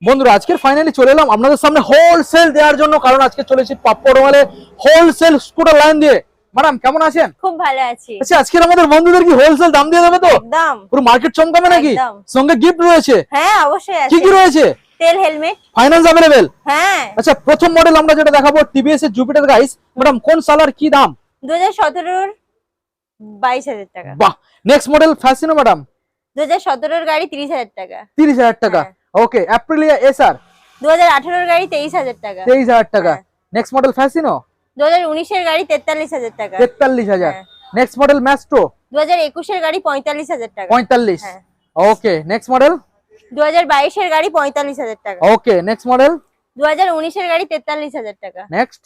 বন্ধুরা আজকে ফাইনালি চলে এলাম আপনাদের সামনে হোলসেল দেওয়ার জন্য, কারণ আজকে চলেছি পাপ্পড় মালে হোলসেল স্কুটার লাইন দিয়ে। ম্যাডাম কেমন আছেন? খুব ভালো আছি। আচ্ছা, আজকে আমাদের বন্ধুদের কি হোলসেল দাম দিয়ে দেবে তো? একদম পুরো মার্কেট চমকাবে নাকি? একদম। সঙ্গে গিফট রয়েছে? হ্যাঁ অবশ্যই আছে। কি কি রয়েছে? তেল, হেলমেট, ফাইন্যান্স अवेलेबल? হ্যাঁ। আচ্ছা, প্রথম মডেল আমরা যেটা দেখাবো টিভিএস এর জুপিটার গাইস। ম্যাডাম কোন সালার কি দাম? 2017 এর 22,000 টাকা। বাহ। Next model Fascino madam? 2017 এর গাড়ি 30,000 টাকা। 30,000 টাকা। ওকে। Aprilia SR? 2018 এর গাড়ি 23,000 টাকা। 23,000 টাকা। Next model Fascino? 2019 এর গাড়ি 43,000 টাকা। 43,000। Next model Maestro? 2021 এর গাড়ি 45,000 টাকা। 45। হ্যাঁ। ওকে। Next model? 2022 এর গাড়ি 45,000 টাকা। ওকে। Next model? 2019 এর গাড়ি 43,000 টাকা। নেক্সট?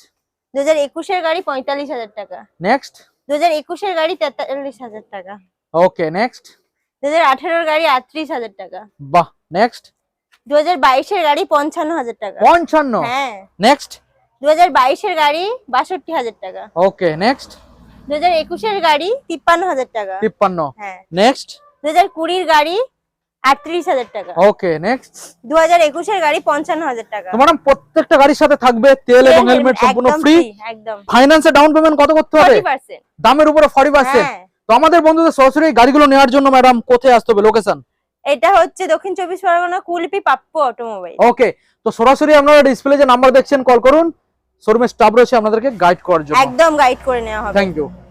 2021 এর গাড়ি 45,000 টাকা। নেক্সট? 2021 এর গাড়ি 43,000 টাকা। ওকে। নেক্সট? 2018 এর গাড়ি 38,000 টাকা। বাহ। নেক্সট? 2022 এর গাড়ি 55,000 টাকা। 55। হ্যাঁ। নেক্সট? 2022 এর গাড়ি 62,000 টাকা। ওকে। নেক্সট? 2021 এর গাড়ি 53,000 টাকা। 53। হ্যাঁ। নেক্সট? 2020 এর গাড়ি 38,000 টাকা। ওকে। নেক্সট? 2021 এর গাড়ি 55,000 টাকা। তো ম্যাডাম প্রত্যেকটা গাড়ির সাথে থাকবে তেল এবং হেলমেট সম্পূর্ণ একদম ফ্রি। একদম। ফাইন্যান্সে ডাউন পেমেন্ট কত করতে হবে? 40%। দামের উপরে 40%। হ্যাঁ। তো আমাদের বন্ধুদের সরাসরি এই গাড়িগুলো নেওয়ার জন্য ম্যাডাম কোথায় আসতে হবে, লোকেশন? এটা হচ্ছে দক্ষিণ 24 পরগনা কুলপি পাপ্পু অটোমোবাইল। ওকে। তো সরাসরি আপনারা ডিসপ্লে যে নাম্বার দেখছেন কল করুন, শোরুমের স্টাফ রয়েছে আপনাদেরকে গাইড করার জন্য। একদম গাইড করে নেওয়া হবে। Thank you.